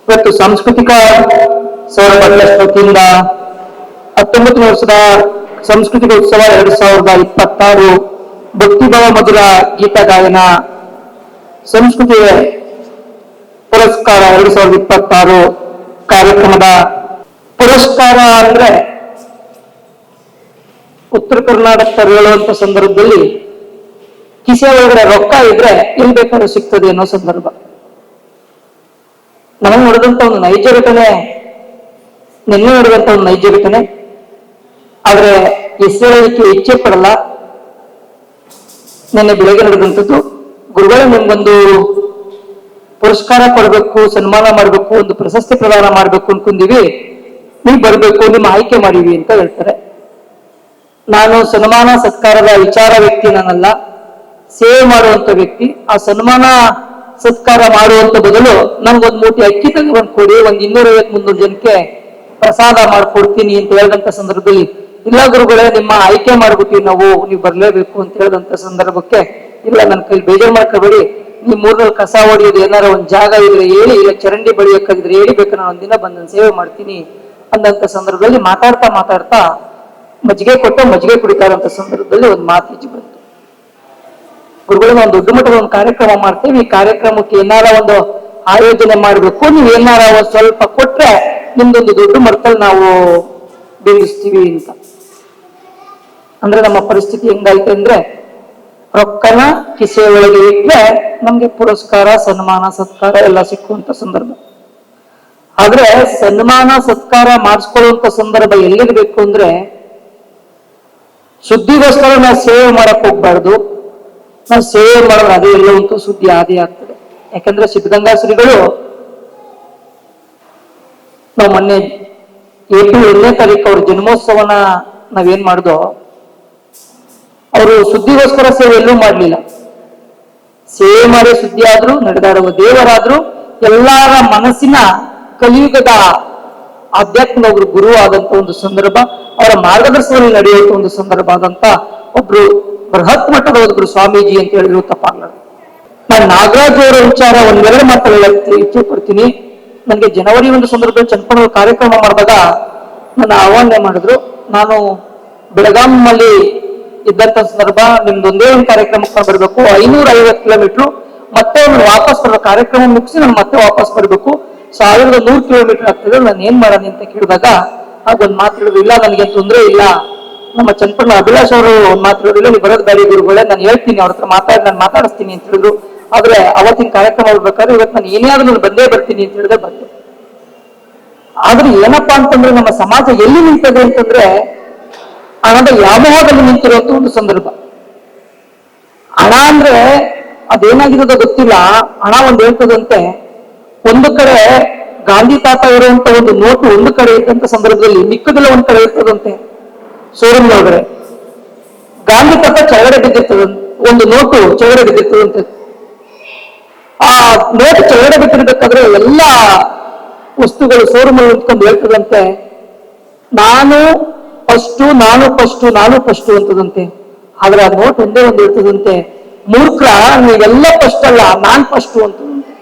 ಇವತ್ತು ಸಾಂಸ್ಕೃತಿಕ ಸೌರಭ ವತಿಯಿಂದ 19ನೇ ವರ್ಷದ ಸಾಂಸ್ಕೃತಿಕ ಉತ್ಸವ 2026 ಭಕ್ತಿಭಾವ ಮಧುರ ಗೀತ ಗಾಯನ ಸಂಸ್ಕೃತಿ ಪುರಸ್ಕಾರ 2026 ಕಾರ್ಯಕ್ರಮದ ಪುರಸ್ಕಾರ ಅಂದ್ರೆ ಉತ್ತರ ಕರ್ನಾಟಕ ಹೇಳುವಂತ ಸಂದರ್ಭದಲ್ಲಿ ಕಿಸೆ ಒಳಗಡೆ ರೊಕ್ಕ ಇದ್ರೆ ಎಲ್ಲಿ ಬೇಕಾದ್ರೂ ಸಿಗ್ತದೆ ಅನ್ನೋ ಸಂದರ್ಭ. ನಮಗೆ ನೋಡಿದಂತ ಒಂದು ನೈಜ ಘಟನೆ, ನಿನ್ನೆ ನೋಡಿದಂತ ಒಂದು ನೈಜ ಘಟನೆ. ಆದ್ರೆ ಹೆಸರೇಳಲಿಕ್ಕೆ ಇಚ್ಛೆ ಪಡಲ್ಲ. ನಿನ್ನೆ ಬೆಳಗ್ಗೆ ನಡೆದಂಥದ್ದು. ಗುರುಗಳೇ ನಿಮ್ಗೊಂದು ಪುರಸ್ಕಾರ ಕೊಡಬೇಕು, ಸನ್ಮಾನ ಮಾಡಬೇಕು, ಒಂದು ಪ್ರಶಸ್ತಿ ಪ್ರದಾನ ಮಾಡಬೇಕು ಅನ್ಕೊಂಡಿವಿ, ನೀವು ಬರಬೇಕು, ನಿಮ್ಮ ಆಯ್ಕೆ ಮಾಡಿವಿ ಅಂತ ಹೇಳ್ತಾರೆ. ನಾನು ಸನ್ಮಾನ ಸತ್ಕಾರದ ವಿಚಾರ ವ್ಯಕ್ತಿ ನಾನಲ್ಲ, ಸೇವೆ ಮಾಡುವಂತ ವ್ಯಕ್ತಿ. ಆ ಸನ್ಮಾನ ಸತ್ಕಾರ ಮಾಡುವಂತ ಬದಲು ನನ್ಗೊಂದು ಮೂಟೆ ಅಕ್ಕಿ ತಗೊಂಡು ಕೊಡಿ, ಒಂದು 250-300 ಜನಕ್ಕೆ ಪ್ರಸಾದ ಮಾಡ್ಕೊಡ್ತೀನಿ ಅಂತ ಹೇಳಿದಂತ ಸಂದರ್ಭದಲ್ಲಿ, ಇಲ್ಲ ಗುರುಗಳೇ ನಿಮ್ಮ ಆಯ್ಕೆ ಮಾಡ್ಬಿಟ್ಟಿವಿ ನಾವು, ನೀವು ಬರ್ಲೇಬೇಕು ಅಂತ ಹೇಳಿದಂತ ಸಂದರ್ಭಕ್ಕೆ, ಇಲ್ಲ ನನ್ನ ಕೈಲಿ ಬೇಜಾರು ಮಾಡ್ಕೋಬೇಡಿ, ನೀವು 3 ಕಸ ಹೊಡಿಯೋದು ಏನಾರ ಒಂದ್ ಜಾಗ ಇದ್ರೆ ಹೇಳಿ, ಇಲ್ಲ ಚರಂಡಿ ಬಳಿಯಕ್ಕಾಗಿದ್ರೆ ಹೇಳಿ, ಬೇಕು ನಾನು ಒಂದಿನ ಬಂದು ಸೇವೆ ಮಾಡ್ತೀನಿ ಅಂದಂತ ಸಂದರ್ಭದಲ್ಲಿ ಮಾತಾಡ್ತಾ ಮಜ್ಜಿಗೆ ಕೊಟ್ಟು ಮಜ್ಜಿಗೆ ಕುಡಿತಾರಂತ ಸಂದರ್ಭದಲ್ಲಿ ಒಂದು ಮಾತು ಈಚೆ ಬಂತು. ಗುರುಗಳಿಗೆ ಒಂದು ದೊಡ್ಡ ಮಟ್ಟದ ಒಂದು ಕಾರ್ಯಕ್ರಮ ಮಾಡ್ತೇವೆ, ಈ ಕಾರ್ಯಕ್ರಮಕ್ಕೆ ಏನಾರ ಒಂದು ಆಯೋಜನೆ ಮಾಡ್ಬೇಕು, ನೀವು ಏನಾರ ಒಂದು ಸ್ವಲ್ಪ ಕೊಟ್ರೆ ನಿಮ್ದೊಂದು ದೊಡ್ಡ ಮಟ್ಟದಲ್ಲಿ ನಾವು ಬೀಳಿಸ್ತೀವಿ ಅಂತ. ಅಂದ್ರೆ ನಮ್ಮ ಪರಿಸ್ಥಿತಿ ಹೆಂಗಾಯ್ತು ಅಂದ್ರೆ, ರೊಕ್ಕನ ಕಿಸೆ ಒಳಗೆ ಇಟ್ರೆ ನಮ್ಗೆ ಪುರಸ್ಕಾರ, ಸನ್ಮಾನ, ಸತ್ಕಾರ ಎಲ್ಲ ಸಿಕ್ಕುವಂತ ಸಂದರ್ಭ. ಆದ್ರೆ ಸನ್ಮಾನ ಸತ್ಕಾರ ಮಾಡಿಸ್ಕೊಳ್ಳುವಂತ ಸಂದರ್ಭ ಎಲ್ಲಿರ್ಬೇಕು ಅಂದ್ರೆ, ಸುದ್ದಿಗೋಸ್ಕರ ನಾವು ಸೇವೆ ಮಾಡಕ್ ಹೋಗ್ಬಾರ್ದು. ನಾವು ಸೇವೆ ಮಾಡಿದ್ರೆ ಅದೇ ಎಲ್ಲವಂತೂ ಸುದ್ದಿ ಆದಿ ಆಗ್ತದೆ. ಯಾಕಂದ್ರೆ ಸಿದ್ಧಗಂಗಾ ಶ್ರೀಗಳು ನಾವು ಮೊನ್ನೆ ಏಪ್ರಿಲ್ 1ನೇ ತಾರೀಕು ಅವ್ರ ಜನ್ಮೋತ್ಸವನ ನಾವೇನ್ ಮಾಡ್ದೋ, ಅವರು ಸುದ್ದಿಗೋಸ್ಕರ ಸೇವೆ ಎಲ್ಲೂ ಮಾಡ್ಲಿಲ್ಲ. ಸೇವೆ ಮಾಡಿ ಸುದ್ದಿ ಆದ್ರು, ನಡೆದಾಡುವ ದೇವರಾದ್ರು, ಎಲ್ಲರ ಮನಸ್ಸಿನ ಕಲಿಯುಗದ ಆಧ್ಯಾತ್ಮಿಕ ಒಬ್ರು ಗುರು ಆದಂತ ಒಂದು ಸಂದರ್ಭ, ಅವರ ಮಾರ್ಗದರ್ಶನದಲ್ಲಿ ನಡೆಯುವಂತ ಒಂದು ಸಂದರ್ಭ ಆದಂತ ಒಬ್ರು ಬೃಹತ್ ಮಟ್ಟದ ಒಬ್ರು ಸ್ವಾಮೀಜಿ ಅಂತ ಹೇಳಿದ್ರು ತಪ್ಪಾಗಲ್ಲ. ನಾನು ನಾಗರಾಜ್ ಅವರ ವಿಚಾರ ಒಂದೆರಡು ಮಾತಾಡಲಿಕ್ಕೆ ಇಚ್ಛೆ ಪಡ್ತೀನಿ. ನನಗೆ ಜನವರಿ ಒಂದು ಸಂದರ್ಭದಲ್ಲಿ ಚನ್ನಪಟ್ಟಣ ಕಾರ್ಯಕ್ರಮ ಮಾಡಿದಾಗ ನನ್ನ ಆಹ್ವಾನ ಮಾಡಿದ್ರು. ನಾನು ಬೆಳಗಾಂನಲ್ಲಿ ಇದ್ದಂತ ಸಂದರ್ಭ, ನಿಮ್ದೊಂದೇ ಒಂದು ಕಾರ್ಯಕ್ರಮಕ್ಕೆ ಬರಬೇಕು, 550 ಕಿಲೋಮೀಟರ್, ಮತ್ತೆ ವಾಪಸ್ ಬರೋ ಕಾರ್ಯಕ್ರಮ ಮುಗಿಸಿ ನಾನು ಮತ್ತೆ ವಾಪಸ್ ಬರಬೇಕು, 1100 ಕಿಲೋಮೀಟರ್ ಆಗ್ತದೆ, ನಾನು ಏನ್ ಮಾಡೋಣ ಅಂತ ಕೇಳಿದಾಗ ಆಗ ಒಂದ್ ಮಾತಾಡಿದ್ರು, ಇಲ್ಲ ನನಗೆ ತೊಂದರೆ ಇಲ್ಲ, ನಮ್ಮ ಚನ್ನಪಟ್ಟಣ ಅಭಿಲಾಷ್ ಅವರು ಒಂದ್ ಮಾತಾಡಿಲ್ಲ, ನೀವು ಬರೋದು ಗಾಡಿ ಗುರುಗಳೇ, ನಾನು ಹೇಳ್ತೀನಿ ಅವ್ರ ಹತ್ರ ನಾನು ಮಾತಾಡಿಸ್ತೀನಿ ಅಂತ ಹೇಳಿದ್ರು. ಆದ್ರೆ ಅವತ್ತಿನ ಕಾರ್ಯಕ್ರಮ ಹೋಗ್ಬೇಕಾದ್ರೆ ಇವತ್ತು ನಾನು ಏನೇ ಆದ್ರೂ ನಾನು ಬಂದೇ ಬರ್ತೀನಿ ಅಂತ ಹೇಳಿದ್ರೆ ಬಂದೆ. ಆದ್ರೆ ಏನಪ್ಪಾ ಅಂತಂದ್ರೆ, ನಮ್ಮ ಸಮಾಜ ಎಲ್ಲಿ ನಿಂತದೆ ಅಂತಂದ್ರೆ ಹಣದ ವ್ಯಾಮೋಹದಲ್ಲಿ ನಿಂತಿರುವಂತ ಒಂದು ಸಂದರ್ಭ. ಹಣ ಅಂದ್ರೆ ಅದೇನಾಗಿರೋದೋ ಗೊತ್ತಿಲ್ಲ, ಹಣ ಒಂದು ಹೇಳ್ತದಂತೆ. ಒಂದು ಕಡೆ ಗಾಂಧಿ ತಾತ ಇರುವಂತ ಒಂದು ನೋಟು ಒಂದು ಕಡೆ ಇದ್ದಂತ ಸಂದರ್ಭದಲ್ಲಿ ಮಿಕ್ಕದೆಲ್ಲ ಒಂದ್ ಕಡೆ ಇರ್ತದಂತೆ. ಶೋರೂಮ್ ಒಳಗಡೆ ಗಾಂಧಿ ತಾತ ಕೆಳಗಡೆ ಬಿದ್ದಿರ್ತದ, ಒಂದು ನೋಟು ಕೆಳಗಡೆ ಬಿದ್ದಿರ್ತದಂತೆ. ಆ ನೋಟು ಕೆಳಗಡೆ ಬಿದ್ದಿರ್ಬೇಕಾದ್ರೆ ಎಲ್ಲ ವಸ್ತುಗಳು ಶೋರೂಮ್ ಅಲ್ಲಿ ನಿಂತ್ಕೊಂಡು ಹೇಳ್ತದಂತೆ, ನಾನು ಫಸ್ಟ್ ಅಂತದಂತೆ. ಆದ್ರೆ ಆ ನೋಟ್ ಒಂದೇ ಒಂದು ಇರ್ತದಂತೆ, ಮೂರ್ಖ ನೀವೆಲ್ಲ ಫಸ್ಟ್ ಅಲ್ಲ, ನಾನ್ ಫಸ್ಟ್ ಅಂತದಂತೆ.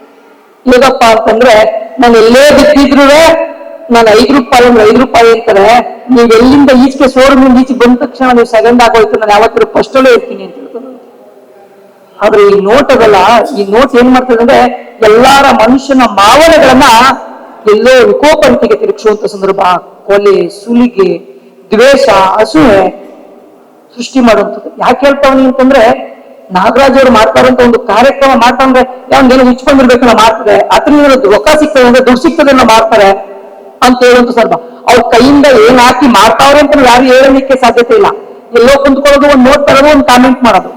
ಹೇಗಪ್ಪ ಅಂತಂದ್ರೆ, ನಾನು ಎಲ್ಲೇ ಬಿದ್ದಿದ್ರು ನಾನು 5 ರೂಪಾಯಿ ಅಂದ್ರೆ 5 ರೂಪಾಯಿ ಅಂತಾರೆ, ನೀವ್ ಎಲ್ಲಿಂದ ಈಚೆಗೆ ಶೋರೂಮ್ ಈಚೆ ಬಂದ ತಕ್ಷಣ ನೀವು ಸೆಕೆಂಡ್ ಆಗೋಯ್ತು, ನಾನು ಯಾವತ್ತೂ ಫಸ್ಟ್ ಅಲ್ಲೇ ಇರ್ತೀನಿ ಅಂತ ಹೇಳ್ತದೆ. ಆದ್ರೆ ಈ ನೋಟ್ ಅದಲ್ಲ, ಈ ನೋಟ್ ಏನ್ ಮಾಡ್ತದೆ ಅಂದ್ರೆ ಎಲ್ಲಾರ ಮನುಷ್ಯನ ಭಾವನೆಗಳನ್ನ ಎಲ್ಲೋ ವಿಕೋಪಂತಿಗೆ ತಿರುಗಿಸುವಂತ ಸಂದರ್ಭ, ಕೊಲೆ, ಸುಲಿಗೆ, ದ್ವೇಷ, ಅಸೂಯೆ ಸೃಷ್ಟಿ ಮಾಡುವಂಥದ್ದು. ಯಾಕೆ ಹೇಳ್ತಾವನಿ ಅಂತಂದ್ರೆ, ನಾಗರಾಜ್ ಅವರು ಮಾಡ್ತಾರಂತ ಒಂದು ಕಾರ್ಯಕ್ರಮ ಮಾಡ್ತಂದ್ರೆ ಯಾವನ್ನೇನು ಹುಚ್ಕೊಂಡಿರ್ಬೇಕನ್ನ ಮಾಡ್ತಾರೆ, ಅದ್ರಿಂದ ರೊಕ್ಕ ಸಿಗ್ತದೆ ಅಂದ್ರೆ ದುಡ್ಡು ಸಿಗ್ತದೆ ಅನ್ನೋ ಮಾಡ್ತಾರೆ ಅಂತ ಹೇಳುವಂತ ಸಂದರ್ಭ. ಅವ್ರ ಕೈಯಿಂದ ಏನ್ ಹಾಕಿ ಮಾಡ್ತಾವ್ರೆ ಅಂತ ಯಾರು ಹೇಳಲಿಕ್ಕೆ ಸಾಧ್ಯತೆ ಇಲ್ಲ. ಎಲ್ಲೋ ಕುಂತ್ಕೊಳ್ಳೋದು, ಒಂದು ನೋಟ್ ತರೋದು, ಒಂದು ಕಾಮೆಂಟ್ ಮಾಡೋದು.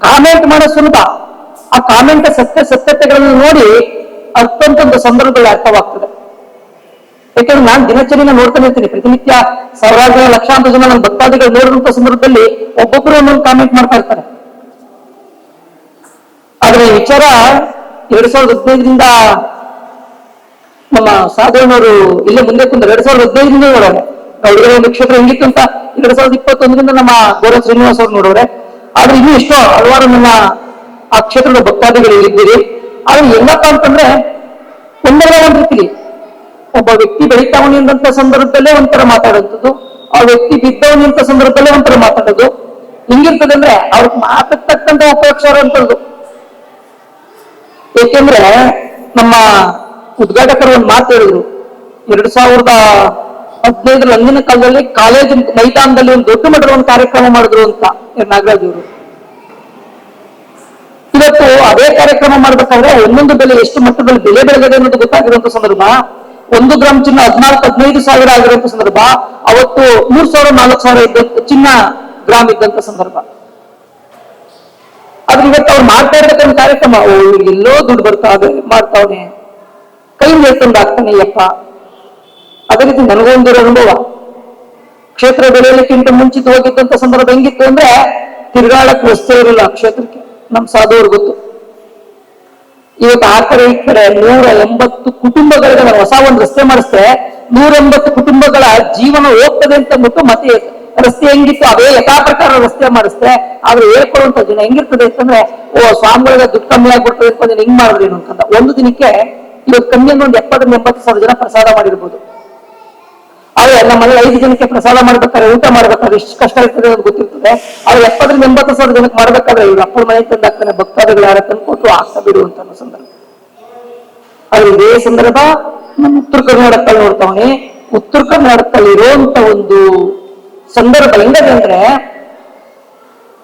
ಕಾಮೆಂಟ್ ಮಾಡೋದು ಸುಲಭ, ಆ ಕಾಮೆಂಟ್ ಸತ್ಯತೆಗಳನ್ನು ನೋಡಿ ಅರ್ಥಂತ ಒಂದು ಸಂದರ್ಭದಲ್ಲಿ ಅರ್ಥವಾಗ್ತದೆ. ಯಾಕಂದ್ರೆ ನಾನು ದಿನಚರಿನ ನೋಡ್ತಾನೆ ಇರ್ತೀನಿ, ಪ್ರತಿನಿತ್ಯ ಸಾವಿರಾರು ಜನ, ಲಕ್ಷಾಂತರ ಜನ ನನ್ನ ಭಕ್ತಾದಿಗಳು ನೋಡಿದಂತ ಸಂದರ್ಭದಲ್ಲಿ ಒಬ್ಬೊಬ್ಬರು ಒಂದೊಂದು ಕಾಮೆಂಟ್ ಮಾಡ್ತಾ ಇರ್ತಾರೆ. ಆದ್ರೆ ಈ ವಿಚಾರ 2015ರಿಂದ ನಮ್ಮ ಸಾಧನವರು ಇಲ್ಲೇ ಮುಂದೆ ಕುಂದ 2015ರಿಂದ ನೋಡೋರೆ. ಅವ್ರಿಗೆ ಒಂದು ಕ್ಷೇತ್ರ ಹೆಂಗಿತ್ತು ಅಂತ 2021ರಿಂದ ನಮ್ಮ ಗೌರವ ಶ್ರೀನಿವಾಸ್ ಅವ್ರು ನೋಡೋರೆ. ಆದ್ರೆ ಇನ್ನೂ ಎಷ್ಟೋ ಹಲವಾರು ನಮ್ಮ ಆ ಕ್ಷೇತ್ರದ ಭಕ್ತಾದಿಗಳು ಇಲ್ಲಿದ್ದೀರಿ. ಆದ್ರೆ ಎಲ್ಲಪ್ಪ ಅಂತಂದ್ರೆ ಒಂದಲ್ಲ ಒಂದ್ ರೀತಿಲಿ ಒಬ್ಬ ವ್ಯಕ್ತಿ ಬೆಳಿತಾವನಿಂದಂತ ಸಂದರ್ಭದಲ್ಲೇ ಒಂಥರ ಮಾತಾಡುವಂಥದ್ದು, ಆ ವ್ಯಕ್ತಿ ಬಿದ್ದವನಿಂತ ಸಂದರ್ಭದಲ್ಲೇ ಒಂಥರ ಮಾತಾಡೋದು ಹಿಂಗಿರ್ತದೆ. ಅಂದ್ರೆ ಅವ್ರಿಗೆ ಮಾತಕ್ಕೆ ತಕ್ಕಂತ ಉಪಯೋಗಿಸೋರು ಅಂತದ್ದು. ಏಕೆಂದ್ರೆ ನಮ್ಮ ಉದ್ಘಾಟಕರು ಒಂದು ಮಾತು ಹೇಳಿದ್ರು, 2015 ಅಂದಿನ ಕಾಲದಲ್ಲಿ ಕಾಲೇಜ್ ಮೈದಾನದಲ್ಲಿ ಒಂದು ದೊಡ್ಡ ಮಟ್ಟದ ಒಂದು ಕಾರ್ಯಕ್ರಮ ಮಾಡಿದ್ರು ಅಂತ ನಾಗರಾಜ್ ಅವರು. ಇವತ್ತು ಅದೇ ಕಾರ್ಯಕ್ರಮ ಮಾಡ್ಬೇಕಾದ್ರೆ ಒಂದೊಂದು ಬೆಲೆ ಎಷ್ಟು ಮಟ್ಟದಲ್ಲಿ ಬೆಲೆ ಬೆಳೆದಿದೆ ಅನ್ನೋದು ಗೊತ್ತಾಗಿರುವಂತ ಸಂದರ್ಭ, 1 ಗ್ರಾಮ್ ಚಿನ್ನ 14-15 ಸಾವಿರ ಆಗಿರುವಂತ ಸಂದರ್ಭ, ಅವತ್ತು 3,000-4,000 ಇದ್ದಂತ ಚಿನ್ನ ಗ್ರಾಮ್ ಇದ್ದಂತ ಸಂದರ್ಭ. ಆದ್ರೆ ಇವತ್ತು ಅವ್ರು ಮಾಡ್ತಾ ಇರ್ತಕ್ಕಂಥ ಕಾರ್ಯಕ್ರಮ, ಎಲ್ಲೋ ದುಡ್ಡು ಮಾಡ್ತಾವನೆ, ಕೈ ಮೇಲ್ಕೊಂಡು ಆಗ್ತಾನೆ ಯಪ್ಪ. ಅದೇ ರೀತಿ ನನಗೊಂದಿರೋ ಅನುಭವ, ಕ್ಷೇತ್ರ ಬೆಳೆಯಲಿಕ್ಕಿಂತ ಮುಂಚಿತ ಹೋಗಿದ್ದಂತ ಸಂದರ್ಭ ಹೆಂಗಿತ್ತು ಅಂದ್ರೆ, ತಿರುಗಾಳಕ್ಕೆ ರಸ್ತೆ ಇರಲಿಲ್ಲ ಕ್ಷೇತ್ರಕ್ಕೆ. ನಮ್ ಸಾಧುವ್ರು ಗೊತ್ತು. ಇವತ್ತು ಆ ಕಡೆ ಈ ಕಡೆ 180 ಕುಟುಂಬಗಳಿಗೆ ನಾವು ಹೊಸ ಒಂದು ರಸ್ತೆ ಮಾಡಿಸ್ತೆ, 180 ಕುಟುಂಬಗಳ ಜೀವನ ಹೋಗ್ತದೆ ಅಂತ ಅಂದ್ಬಿಟ್ಟು ಮತ್ತೆ ರಸ್ತೆ ಹೆಂಗಿತ್ತು ಅದೇ ಯಥಾ ಪ್ರಕಾರ ರಸ್ತೆ ಮಾಡಿಸ್ತೆ. ಆದ್ರೆ ಹೇಳ್ಕೊಳ್ಳುವಂತ ಜನ ಹೆಂಗಿರ್ತದೆ ಅಂತಂದ್ರೆ, ಸ್ವಾಮಿಗಳಿಗೆ ದುಡ್ಡು ಕಮ್ಮಿ ಆಗ್ಬಿಡ್ತದೆ ಅಂತ ಹೆಂಗ್ ಮಾಡಿದ್ರಿ ಅನ್ಕಂತ. ಒಂದು ದಿನಕ್ಕೆ ಇವತ್ತು ಕಮ್ಮಿ ಅಂದ್ರೆ ಒಂದು 70-80 ಸಾವಿರ ಜನ ಪ್ರಸಾದ ಮಾಡಿರ್ಬೋದು. ಆದ್ರೆ ನಮ್ಮಲ್ಲಿ 5 ಜನಕ್ಕೆ ಪ್ರಸಾದ ಮಾಡ್ಬೇಕಾದ್ರೆ, ಊಟ ಮಾಡ್ಬೇಕಾದ್ರೆ ಎಷ್ಟು ಕಷ್ಟ ಇರ್ತದೆ ಅಂತ ಗೊತ್ತಿರ್ತದೆ. ಆದ್ರೆ 70-80 ಸಾವಿರ ಜನಕ್ಕೆ ಮಾಡ್ಬೇಕಾದ್ರೆ ಇವ್ರು ಅಪ್ಪನ ಮನೆ ತಂದು ಹಾಕ್ತಾನೆ, ಭಕ್ತಾದಿಗಳು ಯಾರ ತಂದ್ಕೊಟ್ಟು ಆಗ್ತಾ ಬಿಡುವಂತ ಸಂದರ್ಭ. ಆದ್ರೆ ಇದೇ ಸಂದರ್ಭ ನಮ್ಮ ಉತ್ತರ ಕರ್ನಾಟಕದಲ್ಲಿ ನೋಡ್ತಾವನೆ. ಉತ್ತರ ಕರ್ನಾಟಕದಲ್ಲಿ ಇರುವಂತ ಒಂದು ಸಂದರ್ಭ ಹೆಂಗದೆ ಅಂದ್ರೆ,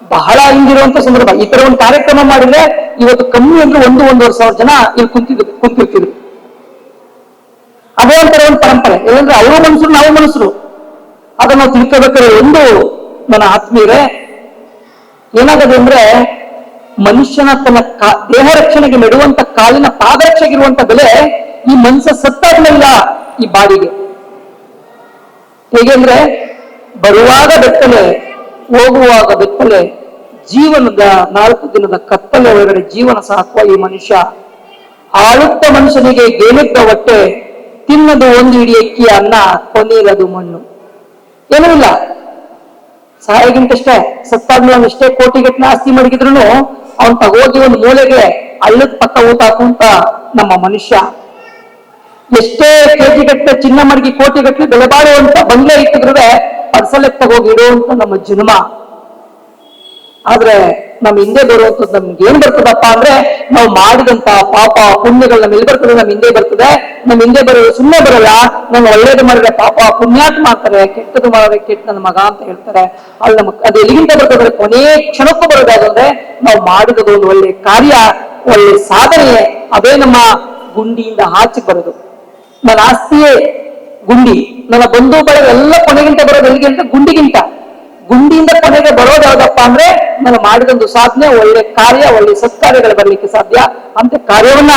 ಬಹಳ ಹಿಂಗಿರುವಂತ ಸಂದರ್ಭ. ಈ ತರ ಒಂದು ಕಾರ್ಯಕ್ರಮ ಮಾಡಿದ್ರೆ ಇವತ್ತು ಕಮ್ಮಿ ಅಂದ್ರೆ 1-1.5 ಸಾವಿರ ಜನ ಇಲ್ಲಿ ಕುಂತಿರ್ತಿದ್ರು. ಅದೇ ಒಂಥರ ಒಂದು ಪರಂಪರೆ. ಏನಂದ್ರೆ ಅವರು ಮನುಷ್ಯರು, ನಾವು ಮನುಷ್ಯರು, ಅದನ್ನು ನಾವು ತಿಳ್ಕೋಬೇಕಾದ್ರೆ ಒಂದು ನನ್ನ ಆತ್ಮೀಯರೇ ಏನಾಗದೆ ಅಂದ್ರೆ, ಮನುಷ್ಯನ ತನ್ನ ದೇಹ ರಕ್ಷಣೆಗೆ ನೆಡುವಂತ ಕಾಲಿನ ಪಾದರಕ್ಷೆಗಿರುವಂತ ಬೆಲೆ ಈ ಮನುಷ್ಯ ಸತ್ತಾದ್ಮೇಲಿಲ್ಲ ಈ ಬಾಡಿಗೆ. ಹೇಗೆಂದ್ರೆ, ಬರುವಾಗ ಬೆತ್ತಲೆ, ಹೋಗುವಾಗ ಬೆತ್ತಲೆ, ಜೀವನದ 4 ದಿನದ ಕತ್ತಲೆ ಒಳಗಡೆ ಜೀವನ ಸಾಕುವ ಈ ಮನುಷ್ಯ, ಆಳುತ್ತ ಮನುಷ್ಯನಿಗೆ ಗೇಲಿದ್ದ ಹೊಟ್ಟೆ, ತಿನ್ನದು 1 ಇಡಿ ಅಕ್ಕಿಯ ಅನ್ನ, ಕೊನೆಯದು ಮಣ್ಣು. ಏನೂ ಇಲ್ಲ, ಸಹಾಯಗಿಂತಷ್ಟೇ. ಸತ್ತಾದ್ಮೇಲೆ ಅವನು ಎಷ್ಟೇ ಕೋಟಿಗಟ್ಟಲೆ ಆಸ್ತಿ ಮಡಗಿದ್ರು ಅವನ್ ತಗೋಗಿ ಒಂದು ಮೂಲೆಗೆ ಹಳ್ಳದ ಪಕ್ಕ ಊಟ ಹಾಕುವಂತ ನಮ್ಮ ಮನುಷ್ಯ, ಎಷ್ಟೇ ಕೆಜಿಗಟ್ಟಲೆ ಚಿನ್ನ ಮಡಗಿ ಕೋಟಿಗಟ್ಟಲೆ ಬೆಲೆ ಬಾಳುವಂತ ಬಂಗ್ಲೆ ಇಟ್ಟಿದ್ರು ಪರ್ಸಲೆ ತಗೋಗಿ ಇಡುವಂತ ನಮ್ಮ ಜನ್ಮ. ಆದ್ರೆ ನಮ್ ಹಿಂದೆ ಬರುವಂತದ್ದು ನಮ್ಗೆ ಏನ್ ಬರ್ತದಪ್ಪ ಅಂದ್ರೆ, ನಾವು ಮಾಡಿದಂತ ಪಾಪ ಪುಣ್ಯಗಳು ನಮ್ಮ ಎಲ್ಲಿ ಬರ್ತದೆ, ನಮ್ ಹಿಂದೆ ಬರ್ತದೆ. ನಮ್ ಹಿಂದೆ ಬರೋದು ಸುಮ್ಮನೆ ಬರಲ್ಲ. ನಾನು ಒಳ್ಳೇದು ಮಾಡಿದ್ರೆ ಪಾಪ ಪುಣ್ಯಾತ್ ಮಾಡ್ತಾರೆ, ಕೆಟ್ಟದ್ದು ಮಾಡಿದ್ರೆ ಕೆಟ್ಟ ನನ್ನ ಮಗ ಅಂತ ಹೇಳ್ತಾರೆ. ಅಲ್ಲಿ ನಮಗ್ ಅದು ಎಲ್ಲಿಗಿಂತ ಬರ್ತದೆ, ಕೊನೆ ಕ್ಷಣಕ್ಕೂ ಬರೋದಾದ್ರೆ ನಾವು ಮಾಡಿದ ಒಂದು ಒಳ್ಳೆ ಕಾರ್ಯ, ಒಳ್ಳೆ ಸಾಧನೆ, ಅದೇ ನಮ್ಮ ಗುಂಡಿಯಿಂದ ಆಚೆ ಬರೋದು. ನನ್ನ ಆಸ್ತಿಯೇ ಗುಂಡಿ, ನನ್ನ ಬಂಧು ಬಳಗ ಎಲ್ಲ ಕೊನೆಗಿಂತ ಬರೋದು ಎಲ್ಲಿಗೆ ಅಂತ, ಗುಂಡಿಯಿಂದ ಕೊನೆಗೆ ಬರೋದು ಯಾವ್ದಪ್ಪ ಅಂದ್ರೆ, ನಾನು ಮಾಡಿದೊಂದು ಸಾಧನೆ, ಒಳ್ಳೆ ಕಾರ್ಯ, ಒಳ್ಳೆ ಸತ್ಕಾರ್ಯಗಳು ಬರ್ಲಿಕ್ಕೆ ಸಾಧ್ಯ. ಅಂತ ಕಾರ್ಯವನ್ನ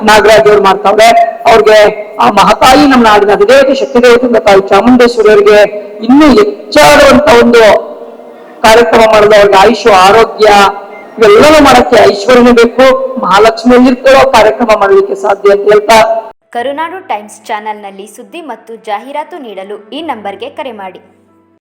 ನಾಗರಾಜ್ ಅವ್ರು ಮಾಡ್ತಾವ್ರೆ. ಅವ್ರಿಗೆ ಆ ಮಹತಾಯಿ ನಮ್ಮ ನಾಡಿನ ಅಧಿದೇವತೆ ಶಕ್ತಿ ದೇವತೆ ತಾಯಿ ಚಾಮುಂಡೇಶ್ವರಿ ಅವರಿಗೆ ಇನ್ನೂ ಹೆಚ್ಚಾಡುವಂತ ಒಂದು ಕಾರ್ಯಕ್ರಮ ಮಾಡಿದ ಅವ್ರಿಗೆ ಆಯುಷು, ಆರೋಗ್ಯ ಇವೆಲ್ಲವೂ ಮಾಡಕ್ಕೆ ಐಶ್ವರ್ಯನೂ ಬೇಕು. ಮಹಾಲಕ್ಷ್ಮಿಯಲ್ಲಿರ್ತೇಳೋ ಕಾರ್ಯಕ್ರಮ ಮಾಡಲಿಕ್ಕೆ ಸಾಧ್ಯ ಅಂತ ಹೇಳ್ತಾ, ಕರುನಾಡು ಟೈಮ್ಸ್ ಚಾನೆಲ್ನಲ್ಲಿ ಸುದ್ದಿ ಮತ್ತು ಜಾಹೀರಾತು ನೀಡಲು ಈ ನಂಬರ್ಗೆ ಕರೆ ಮಾಡಿ.